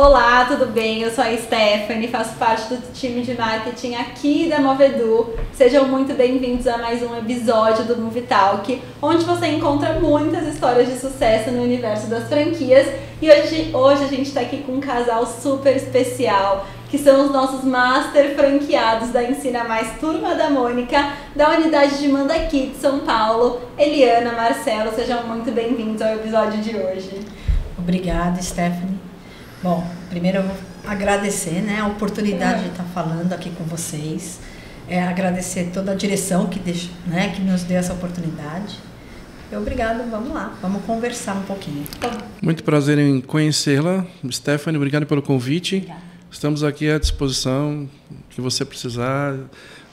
Olá, tudo bem? Eu sou a Stephanie, faço parte do time de marketing aqui da Movedu. Sejam muito bem-vindos a mais um episódio do Movie Talk, onde você encontra muitas histórias de sucesso no universo das franquias. E hoje a gente está aqui com um casal super especial, que são os nossos master franqueados da Ensina Mais Turma da Mônica, da unidade de Mandaki de São Paulo, Eliana, Marcelo. Sejam muito bem-vindos ao episódio de hoje. Obrigada, Stephanie. Bom, primeiro eu vou agradecer, né, a oportunidade de estar falando aqui com vocês, agradecer toda a direção que nos deu essa oportunidade. Obrigada, vamos lá, vamos conversar um pouquinho. Muito prazer em conhecê-la, Stephanie, obrigado pelo convite. Obrigada. Estamos aqui à disposição, que você precisar,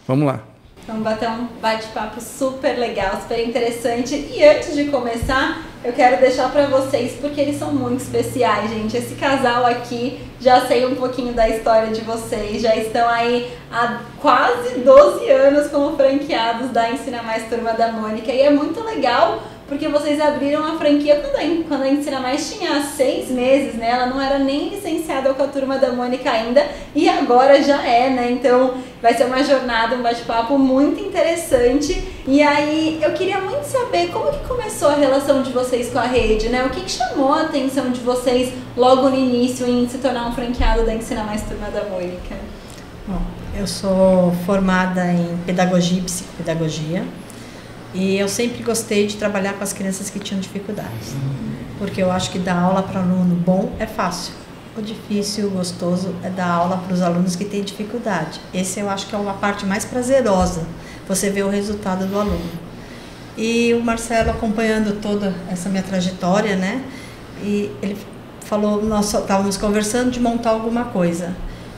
vamos lá. Vamos bater um bate-papo super legal, super interessante. E antes de começar, eu quero deixar para vocês, porque eles são muito especiais, gente. Esse casal aqui, já sei um pouquinho da história de vocês, já estão aí há quase 12 anos como franqueados da Ensina Mais Turma da Mônica. E é muito legal, porque vocês abriram a franquia quando a Ensina Mais tinha 6 meses, né? Ela não era nem licenciada com a Turma da Mônica ainda, e agora já é, né? Então vai ser uma jornada, um bate-papo muito interessante. E aí eu queria muito saber como que começou a relação de vocês com a rede, né? O que chamou a atenção de vocês logo no início em se tornar um franqueado da Ensina Mais Turma da Mônica? Bom, eu sou formada em pedagogia e psicopedagogia. E eu sempre gostei de trabalhar com as crianças que tinham dificuldades, porque eu acho que dar aula para aluno bom é fácil. O difícil, o gostoso é dar aula para os alunos que têm dificuldade. Esse eu acho que é uma parte mais prazerosa, você vê o resultado do aluno. E o Marcelo, acompanhando toda essa minha trajetória, né? E ele falou, nós estávamos conversando de montar alguma coisa.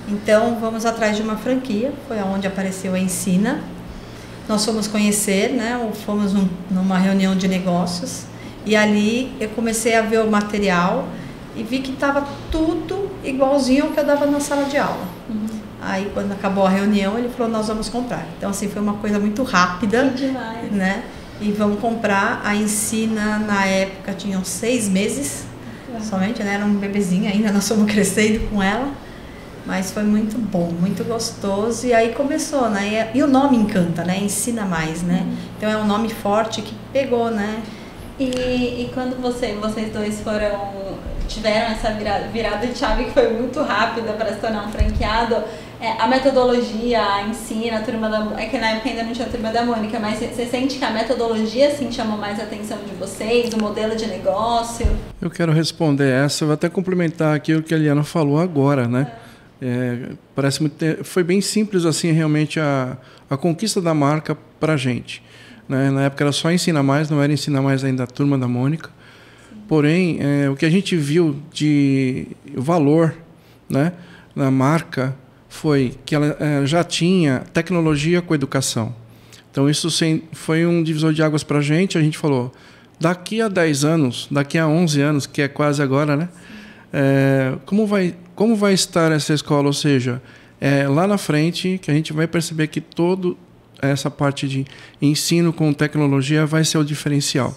Então vamos atrás de uma franquia, foi onde apareceu a Ensina. Nós fomos conhecer, né? Fomos numa reunião de negócios e ali eu comecei a ver o material e vi que estava tudo igualzinho ao que eu dava na sala de aula. Aí quando acabou a reunião ele falou, nós vamos comprar. Então assim, foi uma coisa muito rápida. Que demais. Né? E vamos comprar. A Ensina na época tinham 6 meses somente, né? Era um bebezinho ainda, nós fomos crescendo com ela. Mas foi muito bom, muito gostoso, e aí começou, né? E o nome encanta, né? Ensina Mais, né? Então é um nome forte que pegou, né? E quando vocês dois tiveram essa virada de chave que foi muito rápida para se tornar um franqueado, a metodologia, a Ensina, a Turma da... É que na época ainda não tinha a Turma da Mônica, mas você sente que a metodologia, assim, chamou mais a atenção de vocês, o modelo de negócio? Eu quero responder essa, eu vou até complementar aqui o que a Eliana falou agora, né? Parece muito, foi bem simples assim realmente a conquista da marca para a gente, né? Na época era só Ensina Mais, não era Ensina Mais ainda a Turma da Mônica. Porém, o que a gente viu de valor, né, na marca foi que ela já tinha tecnologia com educação. Então isso foi um divisor de águas para a gente falou, daqui a 10 anos, daqui a 11 anos, que é quase agora, né? Como vai estar essa escola? Ou seja, lá na frente que a gente vai perceber que toda essa parte de ensino com tecnologia vai ser o diferencial.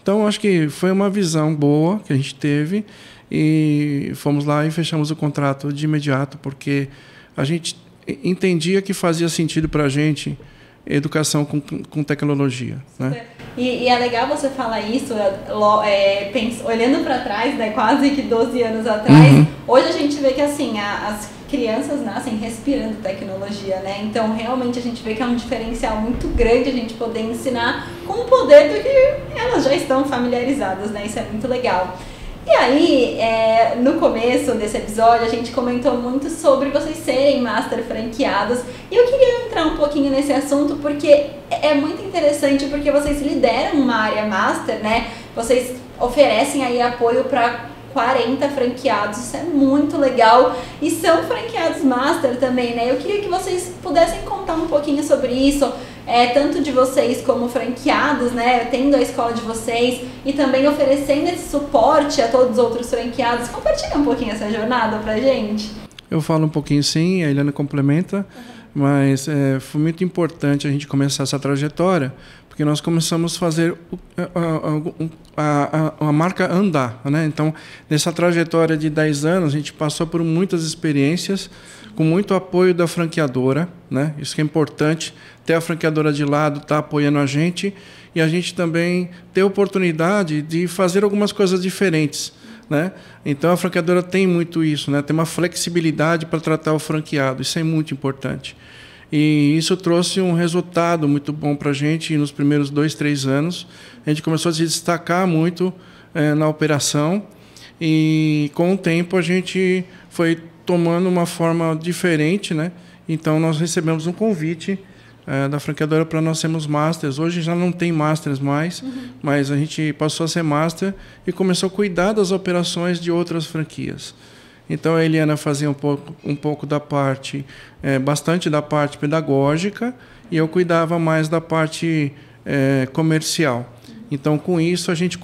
Então, acho que foi uma visão boa que a gente teve e fomos lá e fechamos o contrato de imediato, porque a gente entendia que fazia sentido para a gente educação com tecnologia, né? E é legal você falar isso, olhando para trás, né, quase que 12 anos atrás. Hoje a gente vê que assim, as crianças nascem respirando tecnologia, né? Então realmente a gente vê que é um diferencial muito grande a gente poder ensinar com o poder do que elas já estão familiarizadas, né? Isso é muito legal. E aí, no começo desse episódio, a gente comentou muito sobre vocês serem master franqueados. E eu queria entrar um pouquinho nesse assunto, porque é muito interessante, porque vocês lideram uma área master, né? Vocês oferecem aí apoio para 40 franqueados, isso é muito legal. E são franqueados master também, né? Eu queria que vocês pudessem contar um pouquinho sobre isso. Tanto de vocês como franqueados, né, tendo a escola de vocês e também oferecendo esse suporte a todos os outros franqueados. Compartilha um pouquinho essa jornada pra gente. Eu falo um pouquinho sim, a Eliana complementa, mas foi muito importante a gente começar essa trajetória, porque nós começamos a fazer a marca andar, né? Então, nessa trajetória de 10 anos, a gente passou por muitas experiências, com muito apoio da franqueadora, né? Isso que é importante, ter a franqueadora de lado, estar apoiando a gente, e a gente também ter a oportunidade de fazer algumas coisas diferentes, né? Então, a franqueadora tem muito isso, né? Tem uma flexibilidade para tratar o franqueado, isso é muito importante. E isso trouxe um resultado muito bom para a gente nos primeiros 2, 3 anos. A gente começou a se destacar muito na operação, e com o tempo a gente foi tomando uma forma diferente, né? Então, nós recebemos um convite da franqueadora para nós sermos masters. Hoje já não tem masters mais, mas a gente passou a ser master e começou a cuidar das operações de outras franquias. Então, a Eliana fazia um pouco da parte, bastante da parte pedagógica, e eu cuidava mais da parte comercial. Então, com isso, a gente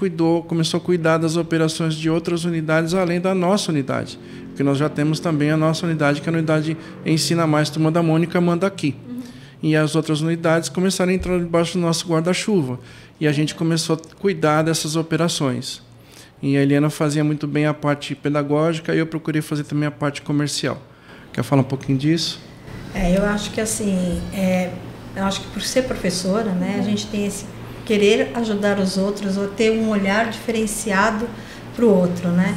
começou a cuidar das operações de outras unidades, além da nossa unidade. Porque nós já temos também a nossa unidade, que é a unidade Ensina Mais Turma da Mônica, manda aqui. E as outras unidades começaram a entrar debaixo do nosso guarda-chuva. E a gente começou a cuidar dessas operações. E a Eliana fazia muito bem a parte pedagógica, e eu procurei fazer também a parte comercial. Quer falar um pouquinho disso? Eu acho que assim, eu acho que por ser professora, né, a gente tem esse querer ajudar os outros, ou ter um olhar diferenciado para o outro, né?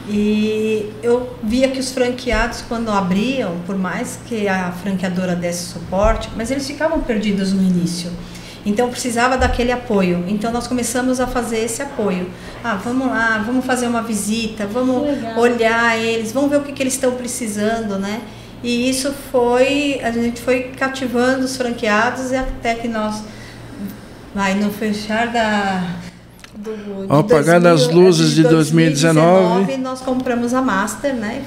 E eu via que os franqueados, quando abriam, por mais que a franqueadora desse suporte, mas eles ficavam perdidos no início. Então, precisava daquele apoio. Então, nós começamos a fazer esse apoio. Vamos lá, vamos fazer uma visita, vamos olhar eles, vamos ver o que eles estão precisando, né? E isso a gente foi cativando os franqueados, e até que nós, no fechar ao apagar das luzes de 2019, nós compramos a Master, né?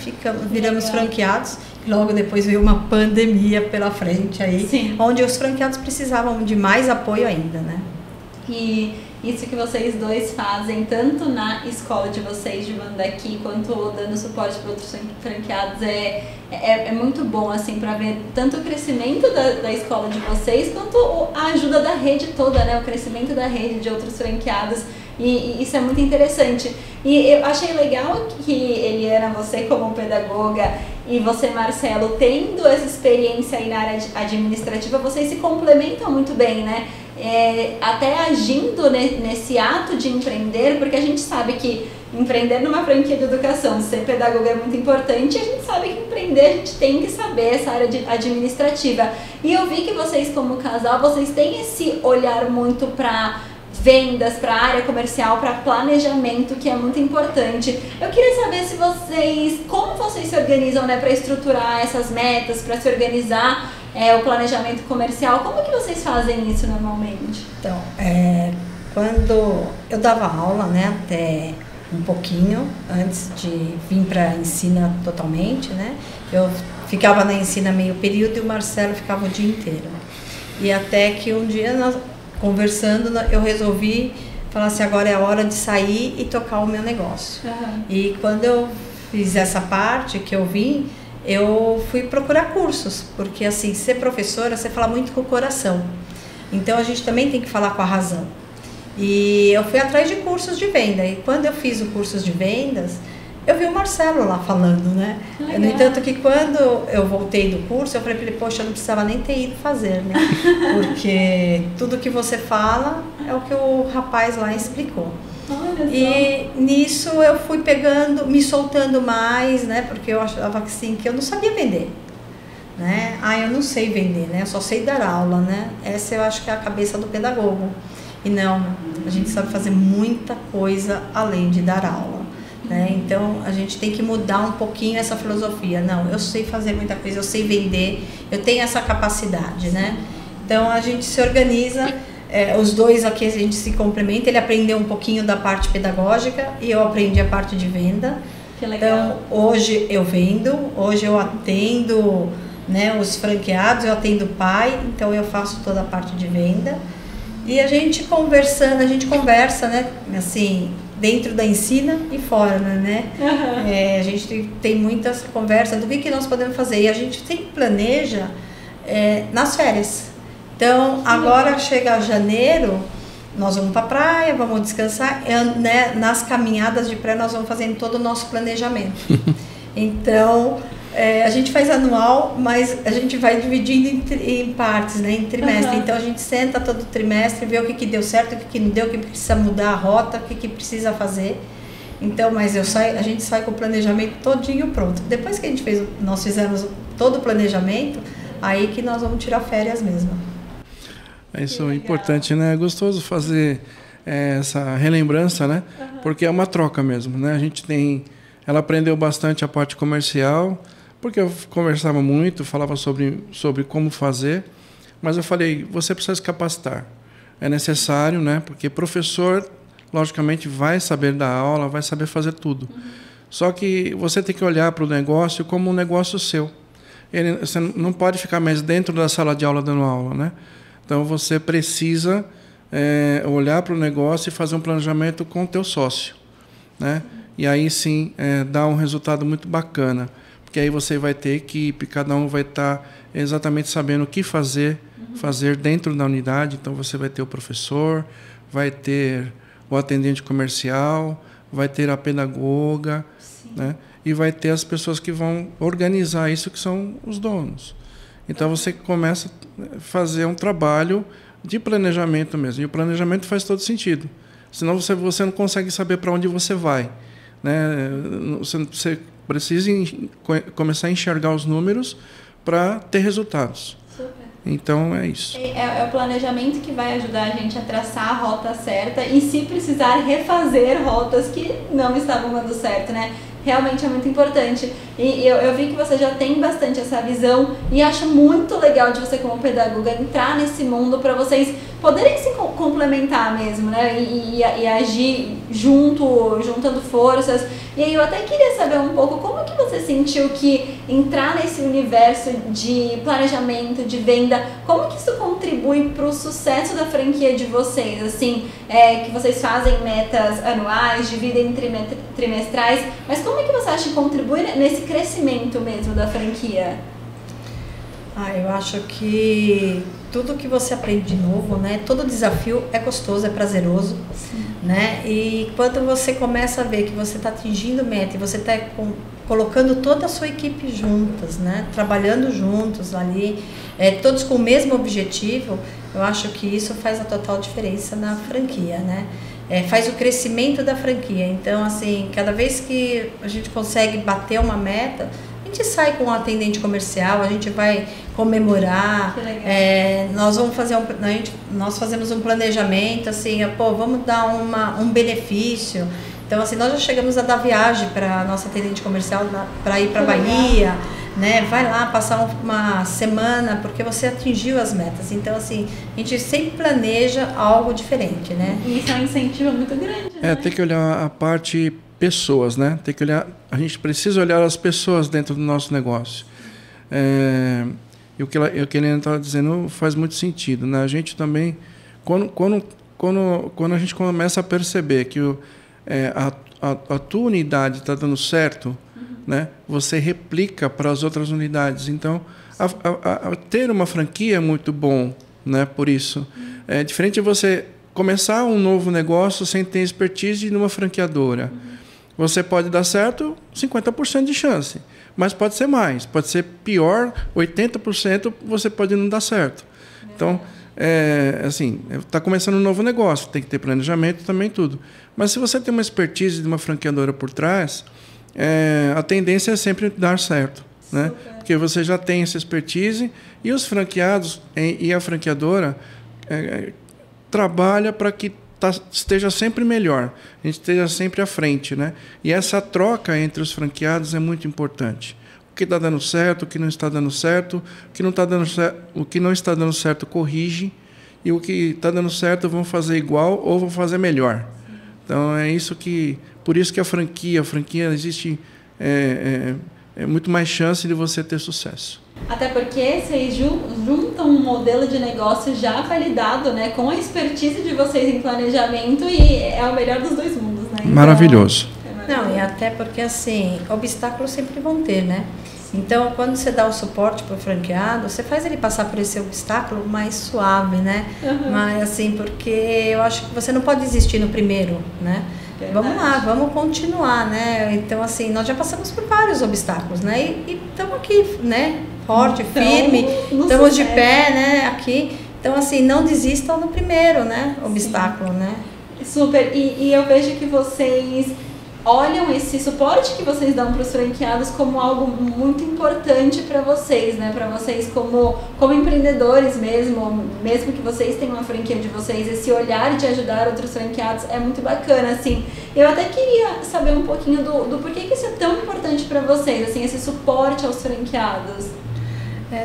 Viramos franqueados. Logo depois veio uma pandemia pela frente aí, sim, onde os franqueados precisavam de mais apoio ainda, né? E isso que vocês dois fazem, tanto na escola de vocês, de Mandaki, quanto dando suporte para outros franqueados, é muito bom, assim, para ver tanto o crescimento da escola de vocês, quanto a ajuda da rede toda, né? O crescimento da rede de outros franqueados. E isso é muito interessante. E eu achei legal que, Eliana, você como pedagoga, e você, Marcelo, tendo essa experiência aí na área administrativa, vocês se complementam muito bem, né? Até agindo nesse ato de empreender, porque a gente sabe que empreender numa franquia de educação, ser pedagoga é muito importante, e a gente sabe que empreender a gente tem que saber essa área administrativa. E eu vi que vocês, como casal, vocês têm esse olhar muito para vendas, para a área comercial, para planejamento, que é muito importante. Eu queria saber como vocês se organizam, né, para estruturar essas metas, para se organizar o planejamento comercial. Como que vocês fazem isso normalmente? Então, quando eu dava aula, né, até um pouquinho antes de vir para a Ensina totalmente, né, eu ficava na Ensina meio período e o Marcelo ficava o dia inteiro. E até que um dia nós conversando, eu resolvi falar assim, agora é a hora de sair e tocar o meu negócio. E quando eu fiz essa parte que eu vim, eu fui procurar cursos, porque assim, ser professora, você fala muito com o coração. Então a gente também tem que falar com a razão. E eu fui atrás de cursos de venda. E quando eu fiz o curso de vendas, eu vi o Marcelo lá falando, né? No entanto que quando eu voltei do curso, eu falei para ele, poxa, eu não precisava nem ter ido fazer, né? Porque tudo que você fala é o que o rapaz lá explicou. E nisso eu fui me soltando mais, né? Porque eu achava que sim, que eu não sabia vender, né? Eu não sei vender, né? Eu só sei dar aula, né? Essa eu acho que é a cabeça do pedagogo. E não, a gente sabe fazer muita coisa além de dar aula. Então a gente tem que mudar um pouquinho essa filosofia. Não, eu sei fazer muita coisa, eu sei vender, eu tenho essa capacidade, né? Então a gente se organiza, os dois aqui a gente se complementa. Ele aprendeu um pouquinho da parte pedagógica e eu aprendi a parte de venda. Que legal. Então hoje eu vendo, hoje eu atendo, né, os franqueados, eu atendo o pai, então eu faço toda a parte de venda. E a gente conversa, né, assim, dentro da Ensina e fora, né? A gente tem muita essa conversa do que nós podemos fazer. E a gente sempre planeja nas férias. Então, agora chega janeiro, nós vamos para a praia, vamos descansar, né? Nas caminhadas de praia nós vamos fazendo todo o nosso planejamento. Então, a gente faz anual, mas a gente vai dividindo em partes, né? Em trimestre. Então, a gente senta todo trimestre, vê o que deu certo, o que não deu, o que precisa mudar a rota, o que precisa fazer. Então, mas a gente sai com o planejamento todinho pronto. Depois que nós fizemos todo o planejamento, aí que nós vamos tirar férias mesmo. Isso é importante, né? É gostoso fazer essa relembrança, né? Porque é uma troca mesmo, né? Ela aprendeu bastante a parte comercial, porque eu conversava muito, falava sobre como fazer, mas eu falei, você precisa se capacitar. É necessário, né? Porque professor, logicamente, vai saber dar aula, vai saber fazer tudo. Só que você tem que olhar para o negócio como um negócio seu. Você não pode ficar mais dentro da sala de aula dando aula, né? Então, você precisa olhar para o negócio e fazer um planejamento com o teu sócio, né? E aí, sim, dá um resultado muito bacana, porque aí você vai ter equipe, cada um vai estar exatamente sabendo o que fazer dentro da unidade. Então, você vai ter o professor, vai ter o atendente comercial, vai ter a pedagoga, né? E vai ter as pessoas que vão organizar isso, que são os donos. Então, você começa a fazer um trabalho de planejamento mesmo. E o planejamento faz todo sentido. Senão, você não consegue saber para onde você vai, né? Você precisa começar a enxergar os números para ter resultados. Super. Então, é isso. É o planejamento que vai ajudar a gente a traçar a rota certa e, se precisar, refazer rotas que não estavam dando certo, né? Realmente é muito importante. E eu vi que você já tem bastante essa visão e acho muito legal de você, como pedagoga, entrar nesse mundo para vocês poderem se complementar mesmo, né? E agir juntando forças. E aí eu até queria saber um pouco como que você sentiu que entrar nesse universo de planejamento, de venda, como que isso contribui para o sucesso da franquia de vocês? Assim, que vocês fazem metas anuais, dividem em trimestrais, mas como é que você acha que contribui nesse crescimento mesmo da franquia? Eu acho que tudo que você aprende de novo, né? Todo desafio é gostoso, é prazeroso, né? E quando você começa a ver que você está atingindo meta e você está colocando toda a sua equipe juntas, né? Trabalhando juntos ali, todos com o mesmo objetivo, eu acho que isso faz a total diferença na franquia, né? Faz o crescimento da franquia. Então, assim, cada vez que a gente consegue bater uma meta, a gente sai com um atendente comercial, a gente vai comemorar, nós fazemos um planejamento, assim, vamos dar um benefício. Então, assim, nós já chegamos a dar viagem para a nossa atendente comercial para ir para a Bahia, né? Vai lá passar uma semana porque você atingiu as metas. Então, assim, a gente sempre planeja algo diferente, né? E isso é um incentivo muito grande, né? Tem que olhar a parte pessoas, né? Tem que olhar, a gente precisa olhar as pessoas dentro do nosso negócio. E o que a Helena estava dizendo faz muito sentido, né? A gente também, quando a gente começa a perceber que a tua unidade está dando certo, né? Você replica para as outras unidades. Então, ter uma franquia é muito bom, né? Por isso, é diferente de você começar um novo negócio sem ter expertise numa franqueadora. Você pode dar certo, 50% de chance, mas pode ser mais, pode ser pior, 80% você pode não dar certo. Então, assim, está começando um novo negócio, tem que ter planejamento também, tudo. Mas se você tem uma expertise de uma franqueadora por trás, a tendência é sempre dar certo, né? Porque você já tem essa expertise e os franqueados e a franqueadora trabalha para que esteja sempre melhor, a gente esteja sempre à frente, né? E essa troca entre os franqueados é muito importante. O que está dando certo, o que não está dando certo, o que não está dando certo corrige, e o que está dando certo vão fazer igual ou vão fazer melhor. Então por isso que a franquia existe muito mais chance de você ter sucesso. Até porque vocês juntam um modelo de negócio já validado, né, com a expertise de vocês em planejamento, e é o melhor dos dois mundos, né? Então, maravilhoso. Não, e até porque, assim, obstáculos sempre vão ter, né? Então, quando você dá o suporte para o franqueado, você faz ele passar por esse obstáculo mais suave, né? Mas assim, porque eu acho que você não pode desistir no primeiro, né? Vamos lá, vamos continuar, né? Então, assim, nós já passamos por vários obstáculos, né? E estamos aqui, né? Forte, firme, estamos de pé, né? Aqui. Então, assim, não desistam no primeiro, né? Obstáculo, né? Super. E eu vejo que vocês olham esse suporte que vocês dão para os franqueados como algo muito importante para vocês, né? Para vocês como empreendedores mesmo que vocês tenham uma franquia de vocês, esse olhar de ajudar outros franqueados é muito bacana, assim. Eu até queria saber um pouquinho do porquê que isso é tão importante para vocês, assim, esse suporte aos franqueados.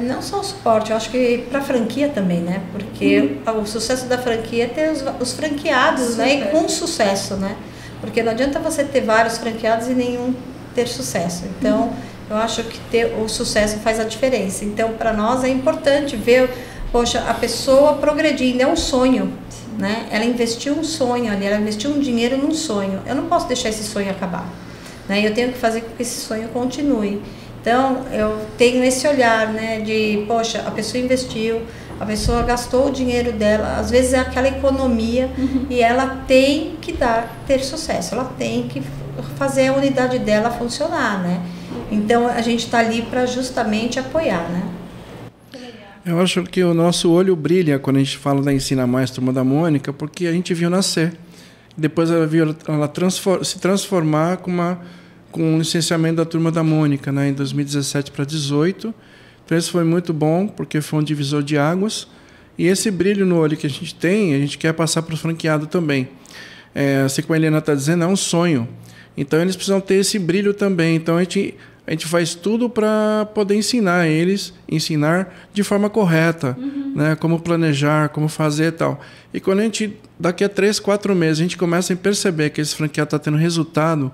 Não só o suporte, eu acho que para a franquia também, né? Porque o sucesso da franquia é ter os franqueados, né? E com sucesso, né? Porque não adianta você ter vários franqueados e nenhum ter sucesso. Então, eu acho que ter o sucesso faz a diferença. Então, para nós é importante ver, poxa, a pessoa progredindo, é um sonho, né? Ela investiu um sonho ali, ela investiu um dinheiro num sonho. Eu não posso deixar esse sonho acabar, né? Eu tenho que fazer com que esse sonho continue. Então, eu tenho esse olhar, né, de, poxa, a pessoa investiu, a pessoa gastou o dinheiro dela, às vezes é aquela economia e ela tem que ter sucesso, ela tem que fazer a unidade dela funcionar, né? Então, a gente está ali para justamente apoiar, né? Eu acho que o nosso olho brilha quando a gente fala da Ensina Mais Turma da Mônica, porque a gente viu nascer. Depois ela viu ela se transformar com o licenciamento da Turma da Mônica, né, em 2017 para 2018. Então, isso foi muito bom, porque foi um divisor de águas. E esse brilho no olho que a gente tem, a gente quer passar para o franqueado também. Assim como a Helena está dizendo, é um sonho. Então, eles precisam ter esse brilho também. Então, a gente faz tudo para poder ensinar de forma correta, né, como planejar, como fazer e tal. E quando daqui a 3, 4 meses, a gente começa a perceber que esse franqueado está tendo resultado,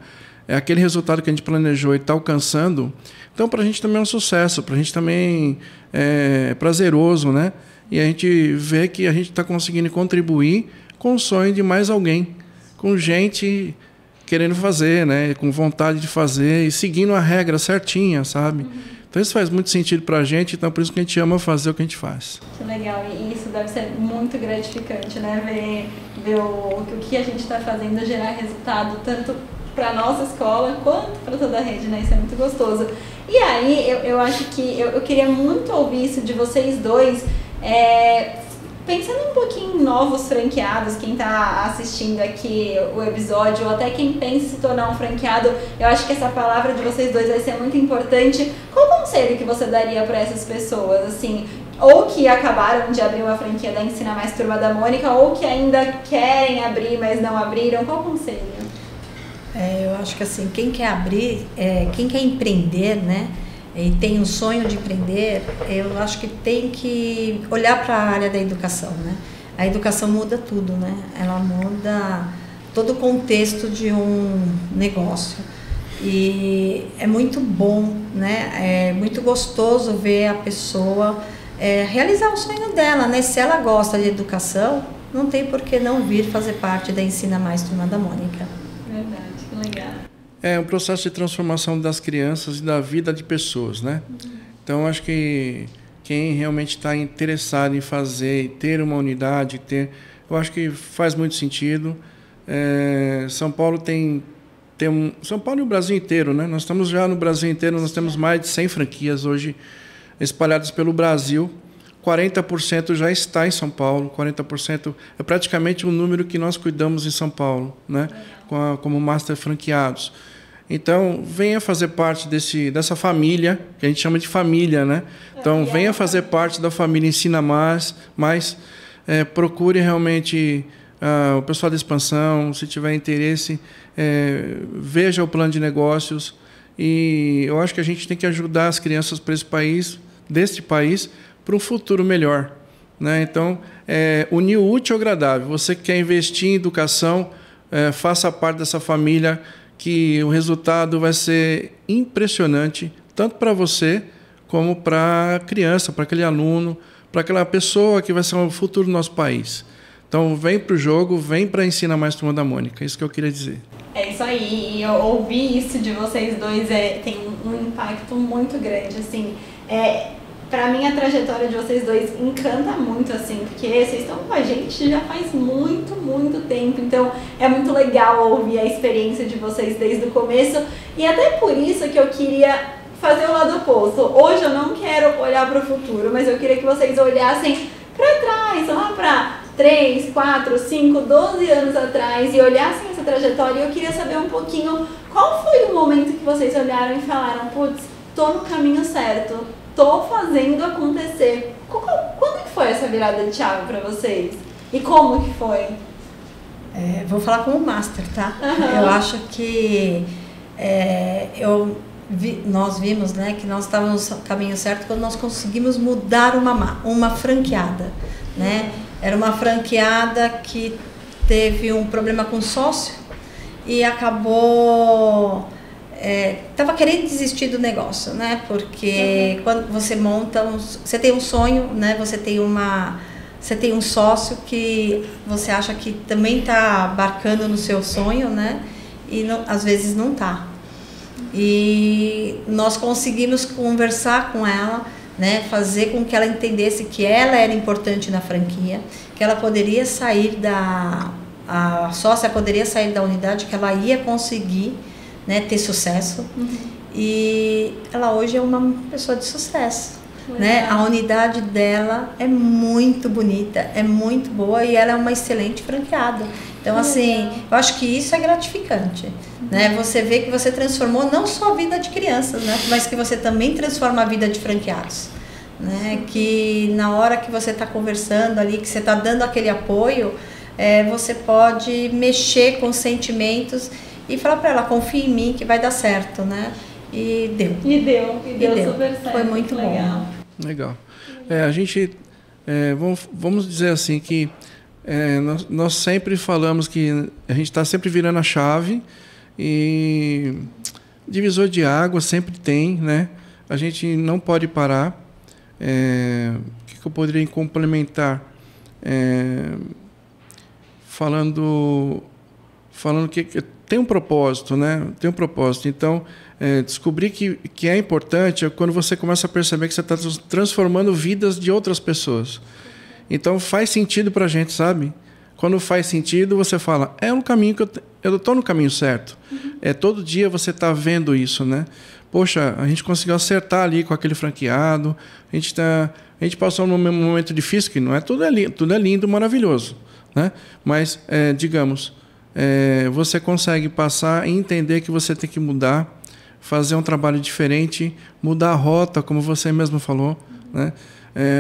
é aquele resultado que a gente planejou e está alcançando, então para a gente também é um sucesso, para a gente também é prazeroso, né? E a gente vê que a gente está conseguindo contribuir com o sonho de mais alguém, com gente querendo fazer, né? Com vontade de fazer e seguindo a regra certinha, sabe? Então isso faz muito sentido para a gente, então por isso que a gente ama fazer o que a gente faz. Que legal, e isso deve ser muito gratificante, né? Ver o que a gente está fazendo gerar resultado, tanto para a nossa escola quanto para toda a rede, né? Isso é muito gostoso. E aí, eu acho que eu queria muito ouvir isso de vocês dois, pensando um pouquinho em novos franqueados, quem está assistindo aqui o episódio, ou até quem pensa em se tornar um franqueado, eu acho que essa palavra de vocês dois vai ser muito importante. Qual conselho que você daria para essas pessoas, assim, ou que acabaram de abrir uma franquia da Ensina Mais Turma da Mônica, ou que ainda querem abrir, mas não abriram? Qual conselho? Eu acho que assim, quem quer abrir, quem quer empreender, né, e tem um sonho de empreender, eu acho que tem que olhar para a área da educação, né? A educação muda tudo, né? Ela muda todo o contexto de um negócio. E é muito bom, né? É muito gostoso ver a pessoa realizar o sonho dela, né? Se ela gosta de educação, não tem por que não vir fazer parte da Ensina Mais Turma da Mônica. Verdade. Legal. É um processo de transformação das crianças e da vida de pessoas, né? Então, acho que quem realmente está interessado em fazer e ter uma unidade, eu acho que faz muito sentido. São Paulo São Paulo e o Brasil inteiro, né? Nós estamos já no Brasil inteiro, nós temos mais de 100 franquias hoje espalhadas pelo Brasil. 40% já está em São Paulo, 40% é praticamente o número que nós cuidamos em São Paulo, né? Como Master Franqueados. Então, venha fazer parte dessa família, que a gente chama de família, né? Então, venha fazer parte da família Ensina Mais, procure realmente o pessoal da expansão, se tiver interesse, veja o plano de negócios. E eu acho que a gente tem que ajudar as crianças deste país, para um futuro melhor, né? Então, unir o útil ao agradável. Você que quer investir em educação, faça parte dessa família, que o resultado vai ser impressionante, tanto para você como para a criança, para aquele aluno, para aquela pessoa que vai ser o futuro do nosso país. Então, vem para o jogo, vem para Ensina Mais Turma da Mônica. É isso que eu queria dizer. É isso aí, e eu ouvi isso de vocês dois, tem um impacto muito grande, assim, pra mim a trajetória de vocês dois encanta muito, assim, porque vocês estão com a gente já faz muito, muito tempo, então é muito legal ouvir a experiência de vocês desde o começo, e até por isso que eu queria fazer o lado oposto. Hoje eu não quero olhar para o futuro, mas eu queria que vocês olhassem para trás, lá para 3, 4, 5, 12 anos atrás e olhassem essa trajetória. E eu queria saber um pouquinho qual foi o momento que vocês olharam e falaram, putz, tô no caminho certo, tô fazendo acontecer. Quando que foi essa virada de chave para vocês? E como que foi? Vou falar como master, tá? Uhum. Eu acho que nós vimos, né, que nós estávamos no caminho certo quando nós conseguimos mudar uma franqueada, né? Era uma franqueada que teve um problema com o sócio e acabou estava querendo desistir do negócio, né? Porque quando você monta, você tem um sonho, né? Você tem um sócio que você acha que também está abarcando no seu sonho, né? E não, às vezes não está. E nós conseguimos conversar com ela, né, fazer com que ela entendesse que ela era importante na franquia, que ela poderia sair a sócia poderia sair da unidade, que ela ia conseguir, né, ter sucesso. E ela hoje é uma pessoa de sucesso, né? A unidade dela é muito bonita, é muito boa e ela é uma excelente franqueada. Então, assim, eu acho que isso é gratificante, né? Você vê que você transformou não só a vida de crianças, né? Mas que você também transforma a vida de franqueados, né? Que na hora que você está conversando ali, que você está dando aquele apoio, você pode mexer com os sentimentos e falar para ela, confia em mim que vai dar certo, né? E deu. E deu super certo. Foi muito bom. Legal. A gente, vamos dizer assim, que nós sempre falamos que a gente está sempre virando a chave e divisor de água sempre tem, né? A gente não pode parar. O que eu poderia complementar? Falando que tem um propósito, né? Tem um propósito. Então, descobrir que é importante é quando você começa a perceber que você está transformando vidas de outras pessoas. Então, faz sentido para a gente, sabe? Quando faz sentido, você fala, é um caminho que eu estou no caminho certo. Todo dia você está vendo isso, né? Poxa, a gente conseguiu acertar ali com aquele franqueado, a gente passou num momento difícil, que não é tudo é lindo, maravilhoso, né? Mas, digamos, você consegue passar e entender que você tem que mudar, fazer um trabalho diferente, mudar a rota, como você mesmo falou, né?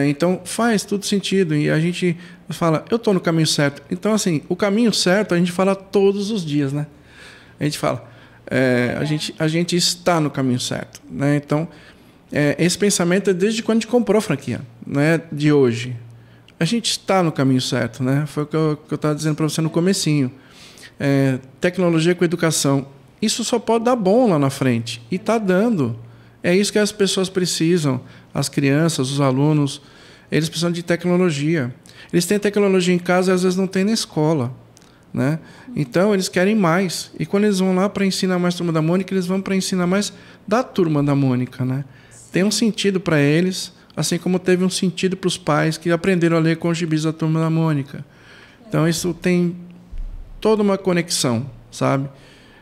Então, faz tudo sentido. E a gente fala, eu estou no caminho certo. Então, assim, o caminho certo a gente fala todos os dias, né? A gente fala, a gente está no caminho certo, né? Então, esse pensamento é desde quando a gente comprou a franquia, não é de hoje. A gente está no caminho certo, né? Foi o que eu estava dizendo para você no comecinho. Tecnologia com educação. Isso só pode dar bom lá na frente. E está dando. É isso que as pessoas precisam. As crianças, os alunos, eles precisam de tecnologia. Eles têm tecnologia em casa e às vezes não tem na escola, né? Então, eles querem mais. E quando eles vão lá para ensinar mais Turma da Mônica, eles vão para ensinar mais da Turma da Mônica, né? Tem um sentido para eles, assim como teve um sentido para os pais que aprenderam a ler com os gibis da Turma da Mônica. Então, isso tem toda uma conexão, sabe?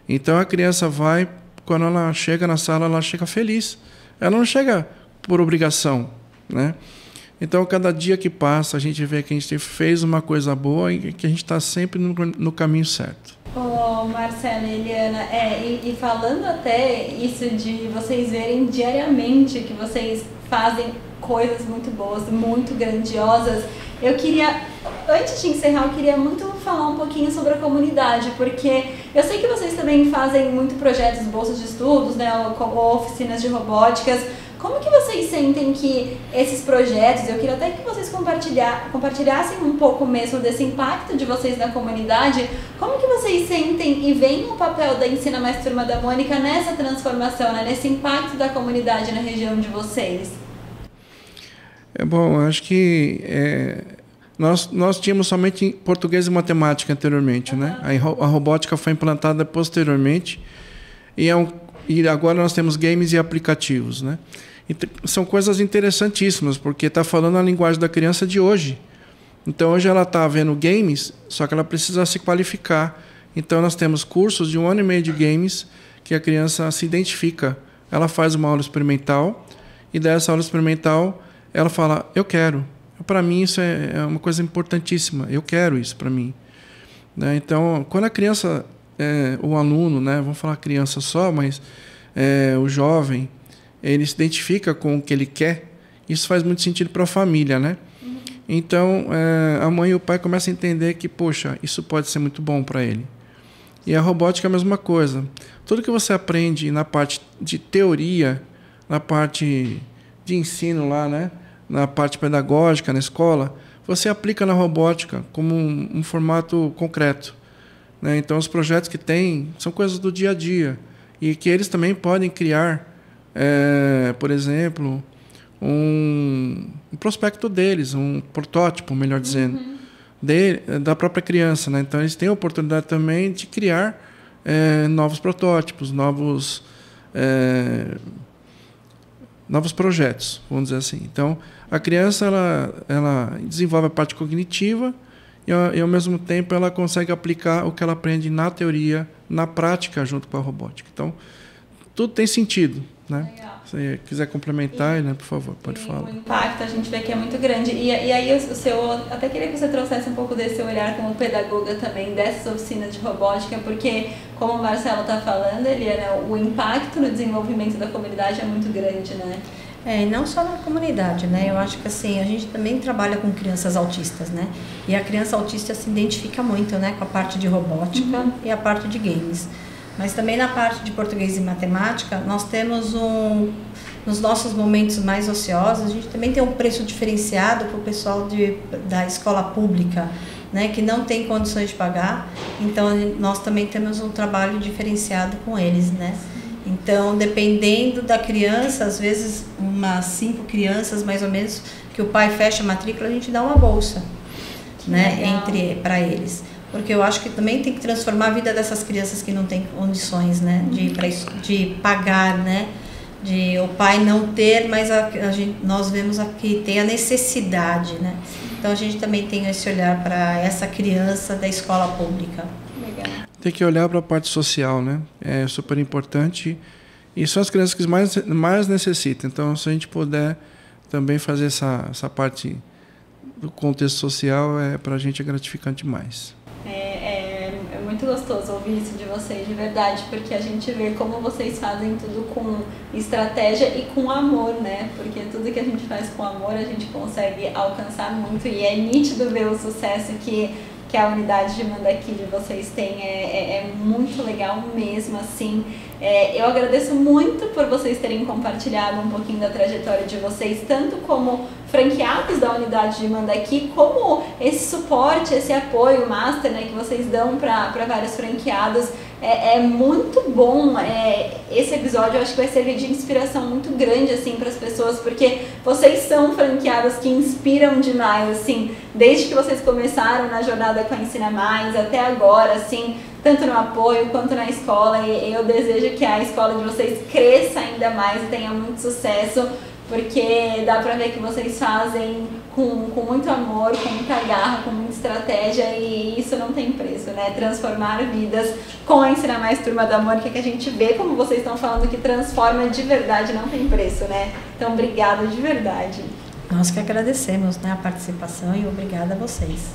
Então, a criança vai, quando ela chega na sala, ela chega feliz. Ela não chega por obrigação, né? Então, cada dia que passa, a gente vê que a gente fez uma coisa boa e que a gente está sempre no caminho certo. Marcela e Eliana, e falando até isso de vocês verem diariamente que vocês fazem coisas muito boas, muito grandiosas, eu queria, antes de encerrar, eu queria muito falar um pouquinho sobre a comunidade, porque eu sei que vocês também fazem muito projetos, bolsas de estudos, né, oficinas de robóticas. Como que vocês sentem que esses projetos, eu queria até que vocês compartilhassem um pouco mesmo desse impacto de vocês na comunidade, como que vocês sentem e veem o papel da Ensina Mais Turma da Mônica nessa transformação, né, nesse impacto da comunidade na região de vocês? Bom, acho que Nós tínhamos somente português e matemática anteriormente, né? A robótica foi implantada posteriormente e agora nós temos games e aplicativos, né? São coisas interessantíssimas, porque está falando a linguagem da criança de hoje. Então, hoje ela está vendo games, só que ela precisa se qualificar. Então, nós temos cursos de 1 ano e meio de games que a criança se identifica. Ela faz uma aula experimental e dessa aula experimental ela fala, eu quero. Para mim, isso é uma coisa importantíssima. Eu quero isso para mim. Né? Então, quando a criança, o aluno, né, vamos falar criança só, mas o jovem, ele se identifica com o que ele quer, isso faz muito sentido para a família, né? Então, a mãe e o pai começam a entender que, poxa, isso pode ser muito bom para ele. E a robótica é a mesma coisa. Tudo que você aprende na parte de teoria, na parte de ensino lá, né? Na parte pedagógica, na escola, você aplica na robótica como um formato concreto. Né? Então, os projetos que tem são coisas do dia a dia e que eles também podem criar, por exemplo, um prospecto deles, um protótipo, melhor dizendo, da própria criança. Né? Então, eles têm a oportunidade também de criar novos protótipos, novos projetos, vamos dizer assim. Então, a criança ela desenvolve a parte cognitiva e, ao mesmo tempo, ela consegue aplicar o que ela aprende na teoria, na prática, junto com a robótica. Então, tudo tem sentido. Né? Legal. Se você quiser complementar, né, por favor, pode falar. O impacto a gente vê que é muito grande. E aí, até queria que você trouxesse um pouco desse olhar como pedagoga também, dessas oficinas de robótica, porque, como o Marcelo está falando, Eliana, o impacto no desenvolvimento da comunidade é muito grande, né? E não só na comunidade, né? Eu acho que assim, a gente também trabalha com crianças autistas, né? E a criança autista se identifica muito, né, com a parte de robótica e a parte de games. Mas também na parte de português e matemática, nós temos nos nossos momentos mais ociosos, a gente também tem um preço diferenciado para o pessoal da escola pública, né, que não tem condições de pagar. Então, nós também temos um trabalho diferenciado com eles, né? Então, dependendo da criança, às vezes umas 5 crianças, mais ou menos, que o pai fecha a matrícula, a gente dá uma bolsa, né, para eles. Porque eu acho que também tem que transformar a vida dessas crianças que não têm condições, né, de pagar, né, de o pai não ter, mas nós vemos aqui tem a necessidade, né. Então a gente também tem esse olhar para essa criança da escola pública. Legal. Tem que olhar para a parte social, né? É super importante. E são as crianças que mais necessitam. Então, se a gente puder também fazer essa parte do contexto social, para a gente é gratificante demais. É muito gostoso ouvir isso de vocês, de verdade, porque a gente vê como vocês fazem tudo com estratégia e com amor, né? Porque tudo que a gente faz com amor, a gente consegue alcançar muito, e é nítido ver o sucesso que a unidade de Mandaki de vocês tem. É muito legal mesmo, assim. Eu agradeço muito por vocês terem compartilhado um pouquinho da trajetória de vocês, tanto como franqueados da unidade de Mandaki, como esse suporte, esse apoio master, né, que vocês dão para vários franqueados. É muito bom. Esse episódio eu acho que vai servir de inspiração muito grande, assim, para as pessoas, porque vocês são franqueados que inspiram demais, assim, desde que vocês começaram na jornada com a Ensina Mais até agora, assim, tanto no apoio quanto na escola. E eu desejo que a escola de vocês cresça ainda mais e tenha muito sucesso, porque dá pra ver que vocês fazem com muito amor, com muita garra, com muita estratégia, e isso não tem preço, né? Transformar vidas com a Ensina Mais Turma da Mônica, que a gente vê, como vocês estão falando, que transforma de verdade, não tem preço, né? Então, obrigada de verdade. Nós que agradecemos, né, a participação, e obrigada a vocês.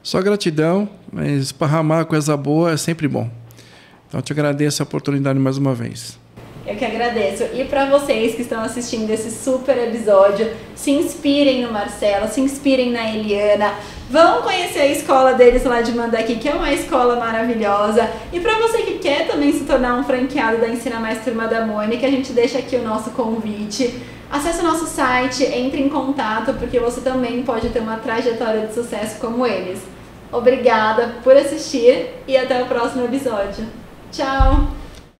Só gratidão, mas esparramar coisa boa é sempre bom. Então, eu te agradeço a oportunidade mais uma vez. Eu que agradeço. E para vocês que estão assistindo esse super episódio, se inspirem no Marcelo, se inspirem na Eliana, vão conhecer a escola deles lá de Mandaki, que é uma escola maravilhosa. E para você que quer também se tornar um franqueado da Ensina Mais Turma da Mônica, a gente deixa aqui o nosso convite. Acesse o nosso site, entre em contato, porque você também pode ter uma trajetória de sucesso como eles. Obrigada por assistir e até o próximo episódio. Tchau!